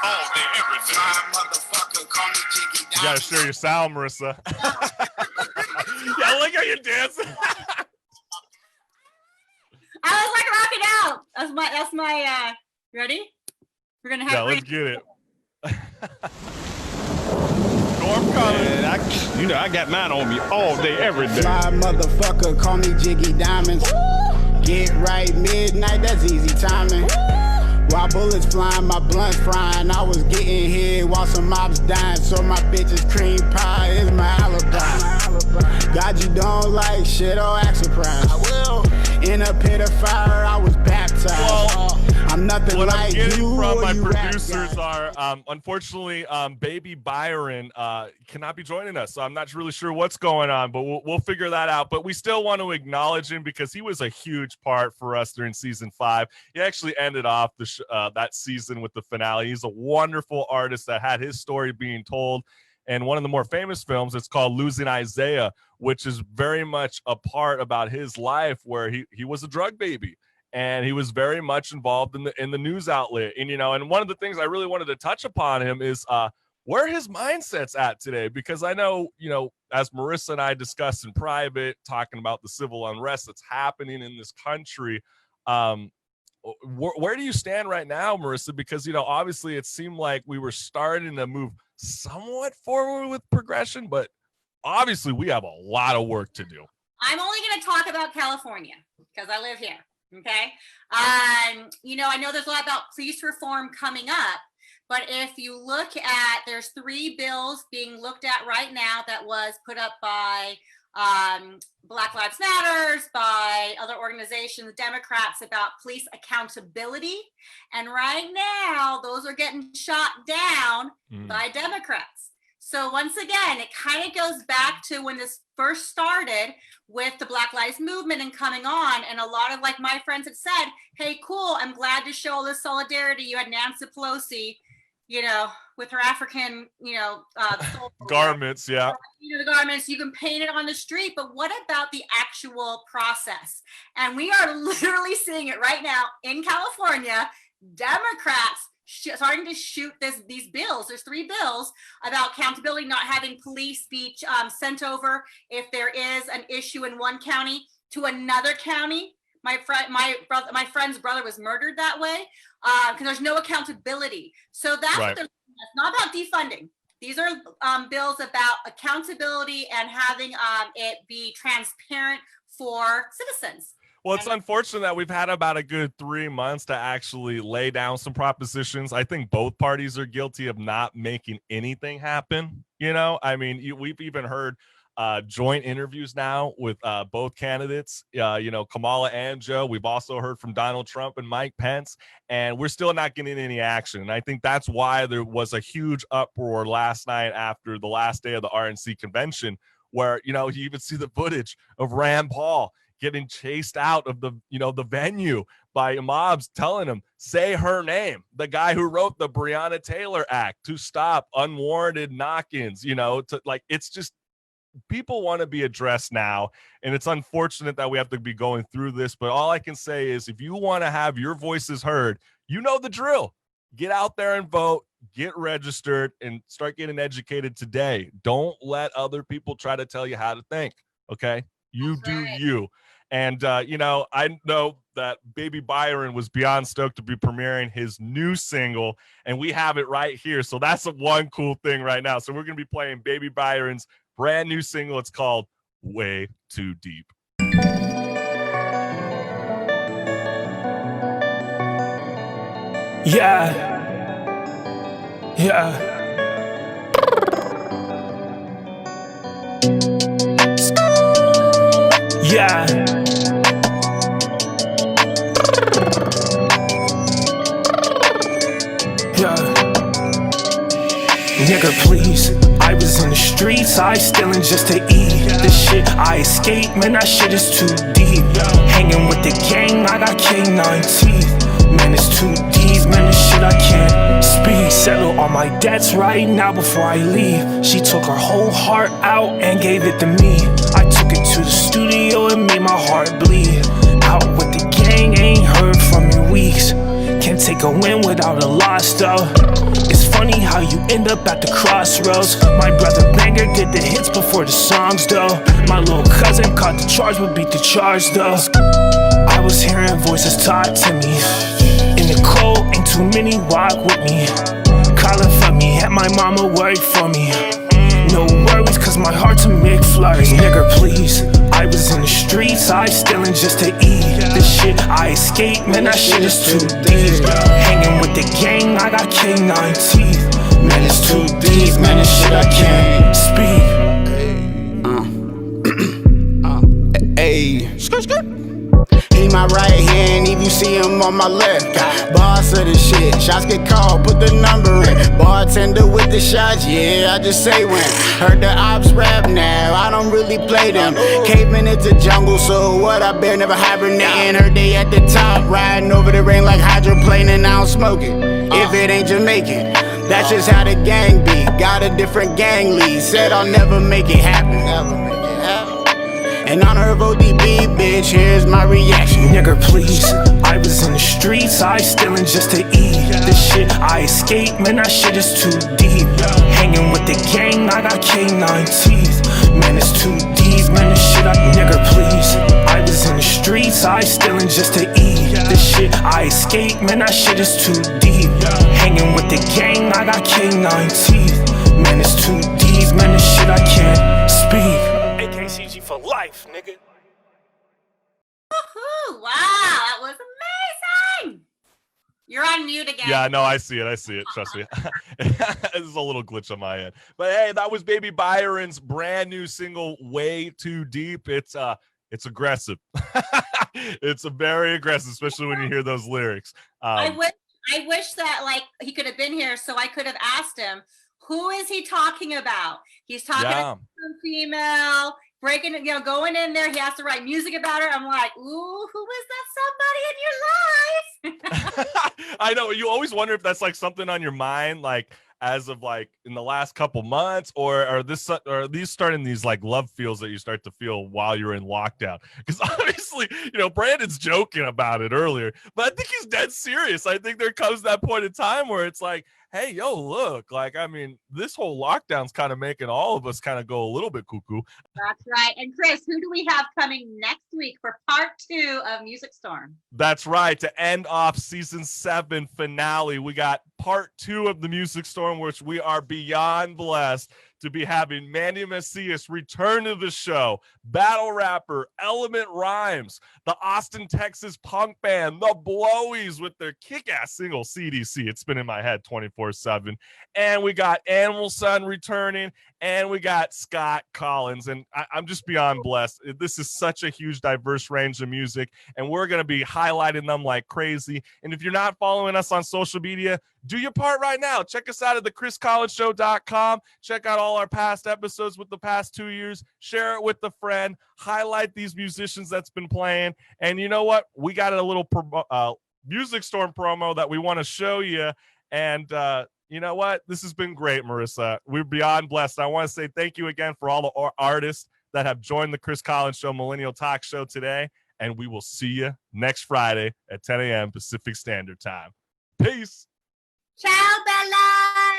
all day, every day. Motherfucker, call me Jiggy. You gotta share your sound, Marissa. Yeah, look how you're dancing. I was like rocking out. That's my ready? We're gonna have let's get it. Storm coming. I got mine on me all day, every day. Fly motherfucker, call me Jiggy Diamonds. Get right midnight, that's easy timing. While bullets flying, my blunt's frying. I was getting hit while some mobs dying. So my bitch's cream pie is my alibi. God, you don't like shit or act surprised. I will. In a pit of fire, I was baptized. Well, I'm nothing what like I'm getting you from my or you producers are, unfortunately, baby Byron cannot be joining us. So I'm not really sure what's going on, but we'll figure that out. But we still want to acknowledge him because he was a huge part for us during season 5. He actually ended off that season with the finale. He's a wonderful artist that had his story being told. And one of the more famous films, it's called Losing Isaiah, which is very much a part about his life where he was a drug baby. And he was very much involved in the news outlet. And, and one of the things I really wanted to touch upon him is where his mindset's at today. Because I know, as Marissa and I discussed in private, talking about the civil unrest that's happening in this country, where do you stand right now, Marissa? Because, obviously it seemed like we were starting to move somewhat forward with progression, but obviously we have a lot of work to do. I'm only going to talk about California because I live here. Okay. I know there's a lot about police reform coming up, but if you look at, there's 3 bills being looked at right now that was put up by Black Lives Matters, by other organizations, Democrats, about police accountability. And right now, those are getting shot down by Democrats. So once again, it kind of goes back to when this first started with the Black Lives Movement and coming on. And a lot of my friends had said, hey, cool, I'm glad to show this solidarity. You had Nancy Pelosi, with her African, garments, yeah. The garments, you can paint it on the street, but what about the actual process? And we are literally seeing it right now in California. Democrats starting to shoot these bills. There's 3 bills about accountability, not having police be sent over if there is an issue in one county to another county. My friend's brother was murdered that way because there's no accountability. So that's right. It's not about defunding. These are bills about accountability and having it be transparent for citizens. Well, it's unfortunate that we've had about a good 3 months to actually lay down some propositions. I think both parties are guilty of not making anything happen. We've even heard joint interviews now with both candidates, Kamala and Joe. We've also heard from Donald Trump and Mike Pence, and we're still not getting any action. And I think that's why there was a huge uproar last night after the last day of the RNC convention, where, you even see the footage of Rand Paul getting chased out of the venue by mobs telling him, say her name, the guy who wrote the Breonna Taylor Act, to stop unwarranted knock-ins, it's just, people want to be addressed now. And it's unfortunate that we have to be going through this, but all I can say is if you want to have your voices heard, the drill. Get out there and vote, get registered, and start getting educated today. Don't let other people try to tell you how to think. Okay. You do you. And, I know that baby Byron was beyond stoked to be premiering his new single, and we have it right here. So that's one cool thing right now. So we're going to be playing baby Byron's brand new single. It's called Way Too Deep. Yeah. Nigga, please. I was in the streets, I stealing just to eat. The shit I escaped, man, that shit is too deep. Hanging with the gang, I got K9 teeth. Man, it's too deep, man, this shit I can't speak. Settle all my debts right now before I leave. She took her whole heart out and gave it to me. I took it to the studio and made my heart bleed. Out with the gang, ain't heard from in weeks. Can't take a win without a loss though. It's funny how you end up at the crossroads. My brother Banger did the hits before the songs though. My little cousin caught the charge but beat the charge though. I was hearing voices taught to me. In the cold, ain't too many walk with me. Calling for me, had my mama worried for me. No worries, cause my heart's a McFlurry. Nigga, please, I was in the streets, I stealing just to eat. This shit I escaped, man, that shit is too deep. Hanging with the gang, I got K9 teeth. Man, it's too deep, man, this shit I can't speak. Hey, he my right hand, if you see him on my left. Boss of the shit, shots get called, put the number in. Bartender with the shots, yeah, I just say when. Heard the ops rap now, I don't really play them. Caveman into jungle, so what, I bear never hibernating. Heard they at the top, riding over the rain like hydroplaning, I don't smoke it, if it ain't Jamaican. That's just how the gang be, got a different gang lead. Said I'll never make it happen. In honor of ODB, bitch, here's my reaction. Nigga, please, I was in the streets, I stealing just to eat. This shit I escaped, man, that shit is too deep. Hanging with the gang, I got K9 teeth. Man, it's too deep, man, this shit nigga, please, I was in the streets, I stealing just to eat. This shit I escaped, man, that shit is too deep. Hanging with the gang, I got K9 teeth. Man, it's too deep, man, this shit I can't speak. AKCG for life, nigga. Woohoo! Wow, that was amazing. You're on mute again. Yeah, no, I see it. Trust me. This is a little glitch on my end. But hey, that was Baby Byron's brand new single, Way Too Deep. It's aggressive. It's a very aggressive, especially when you hear those lyrics. I wish that like he could have been here so I could have asked him, who is he talking about? He's talking to some female, breaking, going in there. He has to write music about her. I'm like, ooh, who is that somebody in your life? I know. You always wonder if that's like something on your mind, like as of like in the last couple months, or are these starting these like love feels that you start to feel while you're in lockdown? Because obviously, Brandon's joking about it earlier, but I think he's dead serious. I think there comes that point in time where it's like, hey, yo, look, like, I mean, this whole lockdown's kind of making all of us kind of go a little bit cuckoo. That's right. And Chris, who do we have coming next week for part 2 of Music Storm? That's right. To end off season 7 finale, we got part 2 of the Music Storm, which we are beyond blessed to be having Mandy Macias return to the show, battle rapper Element Rhymes, the Austin, Texas punk band, the Blowies with their kick-ass single CDC. It's been in my head 24/7. And we got Animal Sun returning, and we got Scott Collins. And I'm just beyond blessed. This is such a huge, diverse range of music, and we're going to be highlighting them like crazy. And if you're not following us on social media, do your part right now. Check us out at thechriscollinsshow.com. Check out all our past episodes with the past 2 years. Share it with a friend. Highlight these musicians that's been playing. And you know what? We got a little Music Storm promo that we want to show you. And you know what? This has been great, Marissa. We're beyond blessed. I want to say thank you again for all the artists that have joined the Chris Collins Show Millennial Talk Show today. And we will see you next Friday at 10 a.m. Pacific Standard Time. Peace. Ciao, Bella.